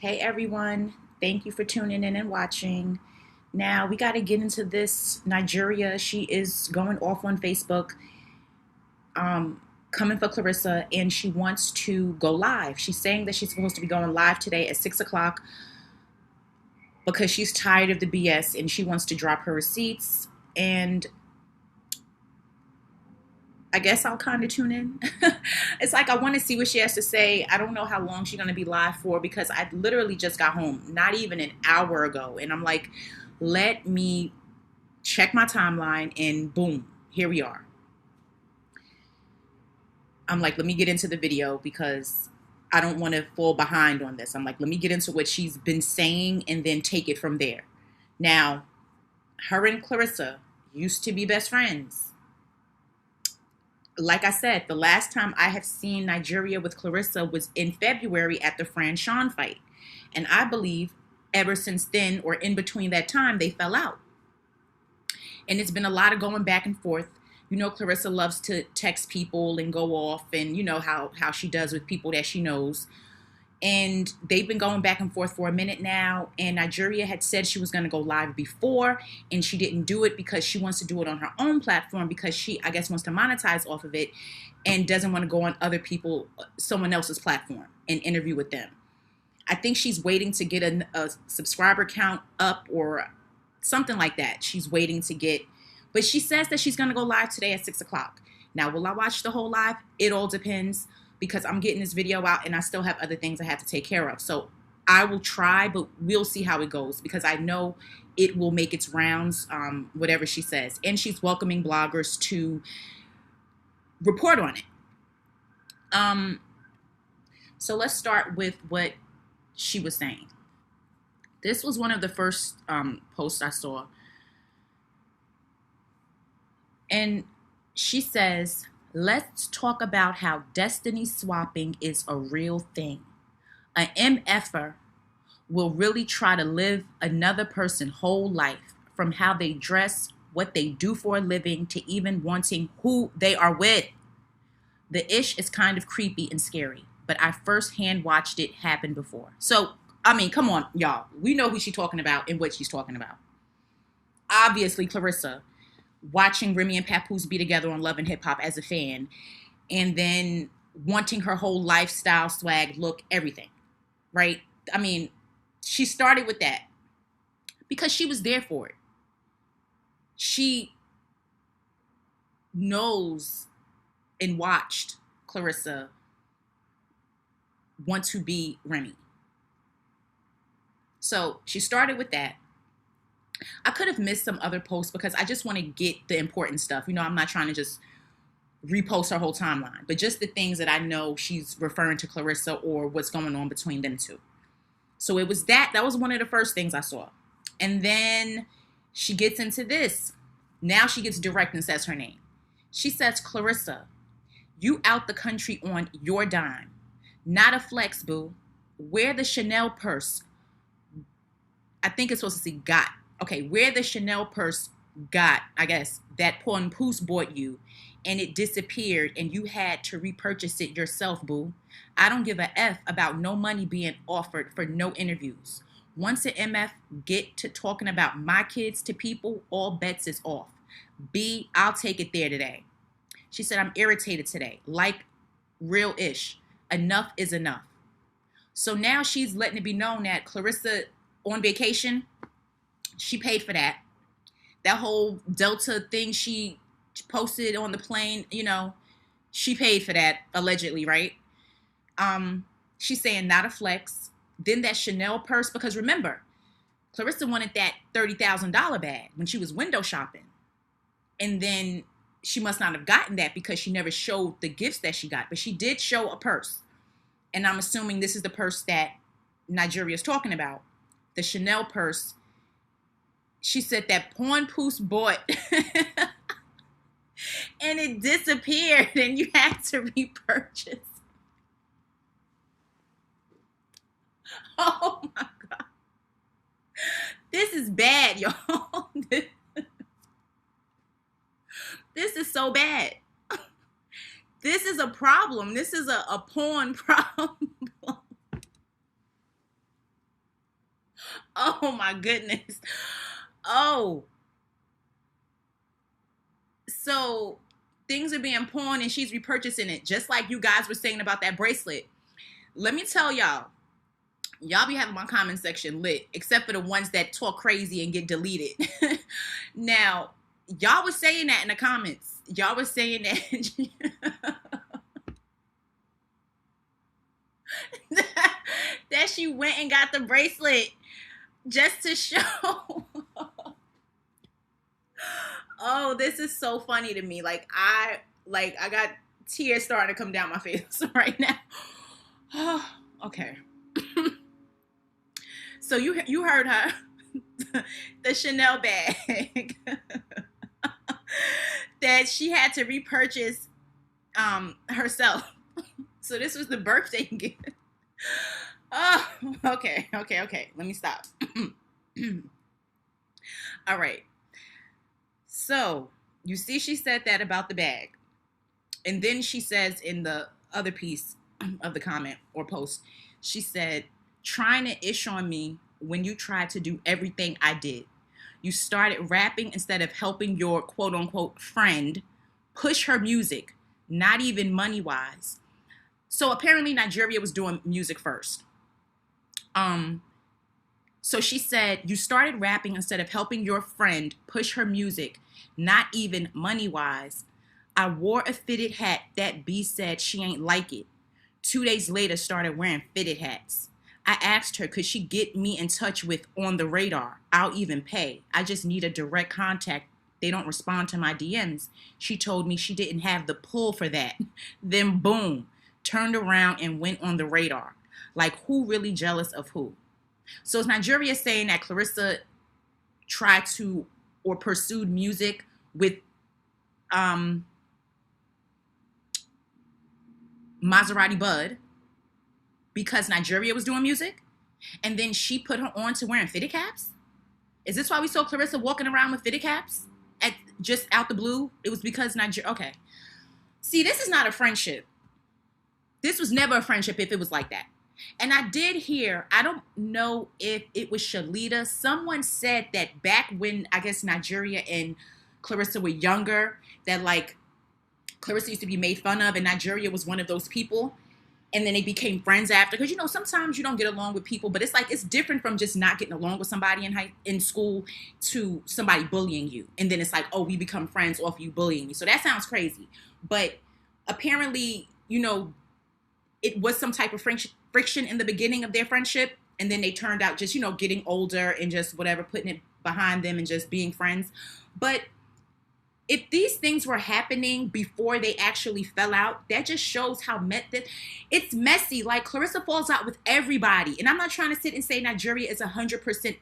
Hey everyone, thank you for tuning in and watching. Now we got to get into this Nigeria. She is going off on Facebook, coming for Claressa, and she wants to go live. She's saying that she's supposed to be going live today at 6 o'clock because she's tired of the BS and she wants to drop her receipts. And I guess I'll kind of tune in. It's like I want to see what she has to say. I don't know how long she's going to be live for because I literally just got home not even an hour ago. And I'm like, let me check my timeline and boom, here we are. I'm like, let me get into the video because I don't want to fall behind on this. I'm like, let me get into what she's been saying and then take it from there. Now, her and Claressa used to be best friends. Like I said, the last time I have seen Nigeria with Claressa was in February at the Fran Sean fight. And I believe ever since then or in between that time, they fell out. And it's been a lot of going back and forth. You know, Claressa loves to text people and go off and you know how she does with people that she knows. And they've been going back and forth for a minute now. And Nigeria had said she was going to go live before, and she didn't do it because she wants to do it on her own platform because she, I guess, wants to monetize off of it and doesn't want to go on other people, someone else's platform and interview with them. I think she's waiting to get a subscriber count up or something like that. She's waiting to get, but she says that she's going to go live today at 6 o'clock. Now, will I watch the whole live? It all depends, because I'm getting this video out and I still have other things I have to take care of. So I will try, but we'll see how it goes because I know it will make its rounds, whatever she says. And she's welcoming bloggers to report on it. So let's start with what she was saying. This was one of the first posts I saw. And she says, let's talk about how destiny swapping is a real thing. An MFer will really try to live another person's whole life, from how they dress, what they do for a living, to even wanting who they are with. The ish is kind of creepy and scary, but I firsthand watched it happen before. So, I mean, come on, y'all. We know who she's talking about and what she's talking about. Obviously, Claressa, watching Remy and Papoose be together on Love and Hip Hop as a fan, and then wanting her whole lifestyle, swag, look, everything, right? I mean, she started with that because she was there for it. She knows and watched Claressa want to be Remy. So she started with that. I could have missed some other posts because I just want to get the important stuff. You know, I'm not trying to just repost her whole timeline, but just the things that I know she's referring to Claressa or what's going on between them two. So it was that was one of the first things I saw. And then she gets into this. Now she gets direct and says her name. She says, Claressa, you out the country on your dime. Not a flex, boo. Wear the Chanel purse. I think it's supposed to say got. Okay, where the Chanel purse got, I guess, that Papoose bought you, and it disappeared, and you had to repurchase it yourself, boo. I don't give a F about no money being offered for no interviews. Once an MF get to talking about my kids to people, all bets is off. B, I'll take it there today. She said, I'm irritated today. Like, real ish. Enough is enough. So now she's letting it be known that Claressa on vacation, she paid for that. That whole Delta thing she posted on the plane, you know, she paid for that, allegedly, right? She's saying not a flex. Then that Chanel purse, because remember, Claressa wanted that $30,000 bag when she was window shopping. And then she must not have gotten that because she never showed the gifts that she got. But she did show a purse. And I'm assuming this is the purse that Nigeria is talking about. The Chanel purse. She said that Papoose bought and it disappeared and you had to repurchase. Oh my God. This is bad, y'all. This is so bad. This is a problem. This is a porn problem. Oh my goodness. Oh, so things are being pawned and she's repurchasing it, just like you guys were saying about that bracelet. Let me tell y'all be having my comment section lit, except for the ones that talk crazy and get deleted. Now, y'all was saying that in the comments. Y'all was saying that that she went and got the bracelet just to show. Oh, this is so funny to me. I got tears starting to come down my face right now. Oh, okay. So you heard her. The Chanel bag that she had to repurchase herself. So this was the birthday gift. Oh, okay. Let me stop. All right. So you see, she said that about the bag. And then she says in the other piece of the comment or post, she said, trying to ish on me when you tried to do everything I did. You started rapping instead of helping your quote unquote friend push her music, not even money wise. So apparently Nigeria was doing music first. So she said, you started rapping instead of helping your friend push her music, not even money wise. I wore a fitted hat that B said she ain't like it. 2 days later, started wearing fitted hats. I asked her, could she get me in touch with On the Radar? I'll even pay. I just need a direct contact. They don't respond to my DMs. She told me she didn't have the pull for that. Then boom, turned around and went on the radar. Like, who really jealous of who? So is Nigeria saying that Claressa tried to or pursued music with Maserati Bud because Nigeria was doing music, and then she put her on to wearing fitted caps? Is this why we saw Claressa walking around with fitted caps at just out the blue? It was because Nigeria. Okay, see, this is not a friendship. This was never a friendship if it was like that. And I did hear, I don't know if it was Shalita, someone said that back when I guess Nigeria and Claressa were younger, that like Claressa used to be made fun of and Nigeria was one of those people. And then they became friends after. Because, you know, sometimes you don't get along with people, but it's like, it's different from just not getting along with somebody in school to somebody bullying you. And then it's like, oh, we become friends off you bullying me. So that sounds crazy. But apparently, you know, it was some type of friction in the beginning of their friendship. And then they turned out just, you know, getting older and just whatever, putting it behind them and just being friends. But if these things were happening before they actually fell out, that just shows how it's messy. Like, Claressa falls out with everybody. And I'm not trying to sit and say Nigeria is 100%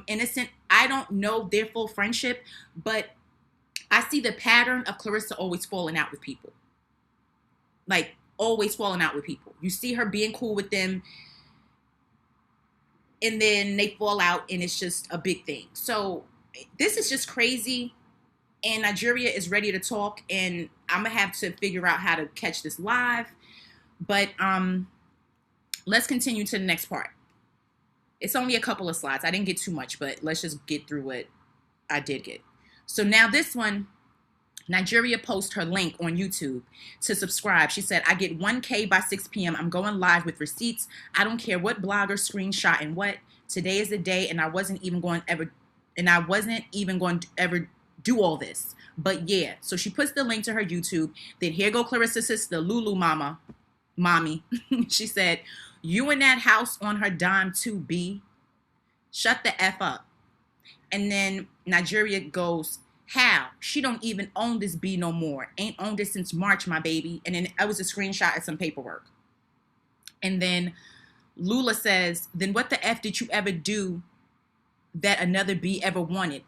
innocent. I don't know their full friendship, but I see the pattern of Claressa always falling out with people. Like, always falling out with people. You see her being cool with them, and then they fall out, and it's just a big thing. So this is just crazy. And Nigeria is ready to talk, and I'm going to have to figure out how to catch this live. But let's continue to the next part. It's only a couple of slides. I didn't get too much, but let's just get through what I did get. So now this one, Nigeria posted her link on YouTube to subscribe. She said, I get 1K by 6 p.m. I'm going live with receipts. I don't care what blogger screenshot and what. Today is the day, and I wasn't even going to ever do all this. But yeah, so she puts the link to her YouTube. Then here go Claressa's sister, Lulu mommy. She said, you in that house on her dime too, B. Shut the F up. And then Nigeria goes, how? She don't even own this B no more. Ain't owned it since March, my baby. And then I was a screenshot of some paperwork. And then Lula says, then what the F did you ever do that another B ever wanted?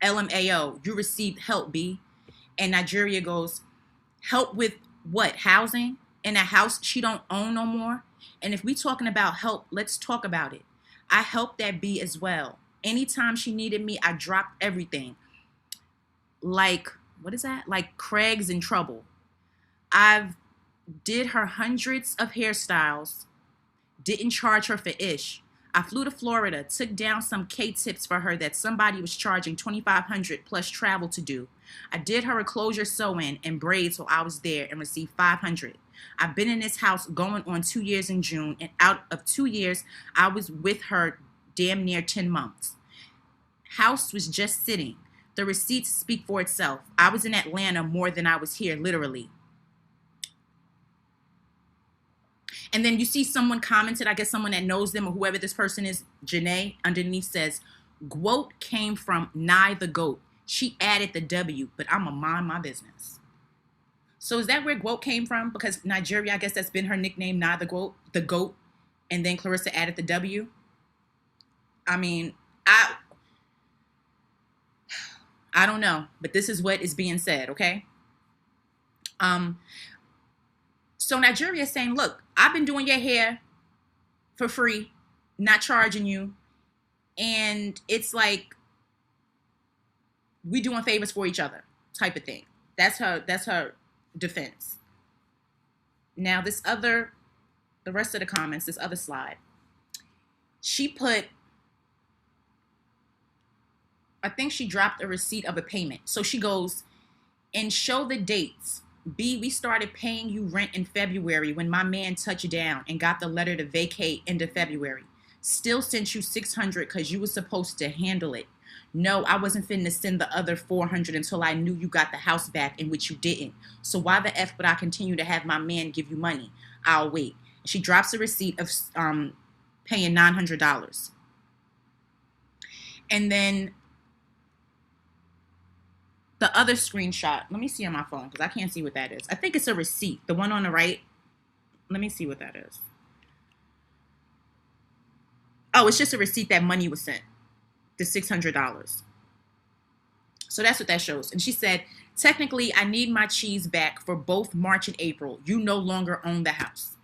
LMAO, you received help, B. And Nigeria goes, help with what? Housing? In a house she don't own no more? And if we talking about help, let's talk about it. I helped that B as well. Anytime she needed me, I dropped everything. Like, what is that? Like Craig's in trouble. I've did her hundreds of hairstyles. Didn't charge her for ish. I flew to Florida, took down some K-tips for her that somebody was charging $2,500 plus travel to do. I did her a closure sew-in and braids while I was there and received $500. I've been in this house going on 2 years in June, and out of 2 years, I was with her damn near 10 months. House was just sitting. The receipts speak for itself. I was in Atlanta more than I was here, literally. And then you see someone commented, I guess someone that knows them or whoever this person is, Janae, underneath says, Gwoat came from Nye the Goat. She added the W, but I'm going to mind my business. So is that where Gwoat came from? Because Nigeria, I guess that's been her nickname, Nye the Goat. And then Claressa added the W. I mean, I don't know, but this is what is being said, okay? So Nigeria is saying, look, I've been doing your hair for free, not charging you. And it's like we doing favors for each other type of thing. That's her defense. Now the rest of the comments, this other slide, she put, I think she dropped a receipt of a payment. So she goes, and show the dates. B, we started paying you rent in February when my man touched down and got the letter to vacate end of February. Still sent you $600 because you were supposed to handle it. No, I wasn't finna send the other $400 until I knew you got the house back, in which you didn't. So why the F would I continue to have my man give you money? I'll wait. She drops a receipt of paying $900. And then the other screenshot, let me see on my phone because I can't see what that is. I think it's a receipt. The one on the right. Let me see what that is. Oh, it's just a receipt that money was sent. The $600. So that's what that shows. And she said, technically, I need my cheese back for both March and April. You no longer own the house.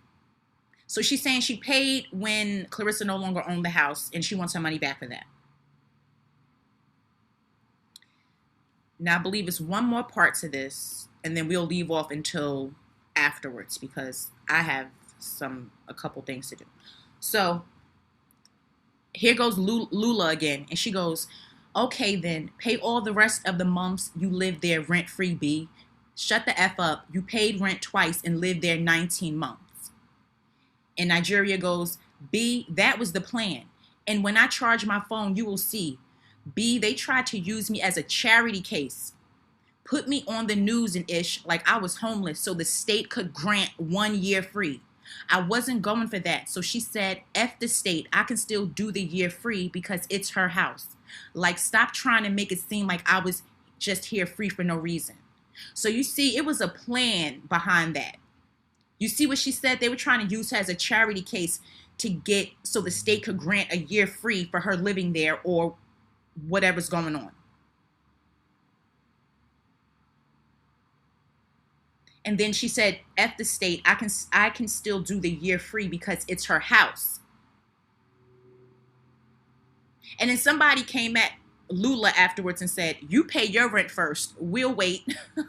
So she's saying she paid when Claressa no longer owned the house and she wants her money back for that. Now, I believe it's one more part to this, and then we'll leave off until afterwards because I have a couple things to do. So here goes Lula again, and she goes, okay, then pay all the rest of the months you lived there rent-free, B. Shut the F up. You paid rent twice and lived there 19 months. And Nigeria goes, B, that was the plan. And when I charge my phone, you will see. B, they tried to use me as a charity case. Put me on the news and ish like I was homeless so the state could grant 1 year free. I wasn't going for that. So she said, F the state. I can still do the year free because it's her house. Like, stop trying to make it seem like I was just here free for no reason. So you see, it was a plan behind that. You see what she said? They were trying to use her as a charity case to get so the state could grant a year free for her living there or whatever's going on. And then she said, F the state, I can still do the year free because it's her house. And then somebody came at Lula afterwards and said, you pay your rent first. We'll wait.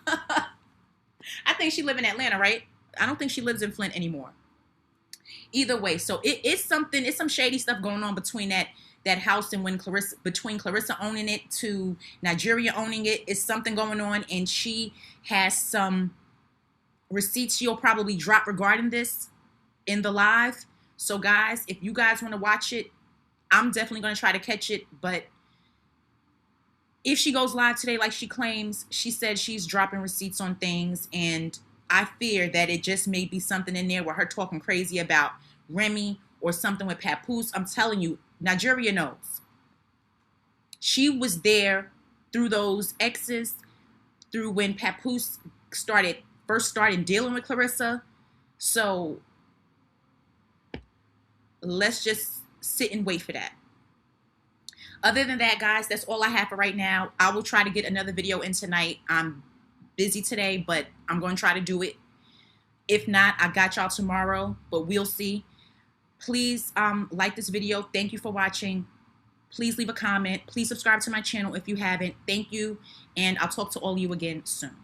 I think she lives in Atlanta, right? I don't think she lives in Flint anymore. Either way, so it's some shady stuff going on between that house and between Claressa owning it to Nigeria owning it. Is something going on, and she has some receipts she'll probably drop regarding this in the live. So guys, if you guys want to watch it, I'm definitely going to try to catch it. But if she goes live today like she claims, she said she's dropping receipts on things, and I fear that it just may be something in there with her talking crazy about Remy or something with Papoose. I'm telling you, Nigeria knows. She was there through those exes, through when Papoose first started dealing with Claressa. So let's just sit and wait for that. Other than that, guys, that's all I have for right now. I will try to get another video in tonight. I'm busy today, but I'm going to try to do it. If not, I got y'all tomorrow, but we'll see. Please like this video. Thank you for watching. Please leave a comment. Please subscribe to my channel if you haven't. Thank you, and I'll talk to all of you again soon.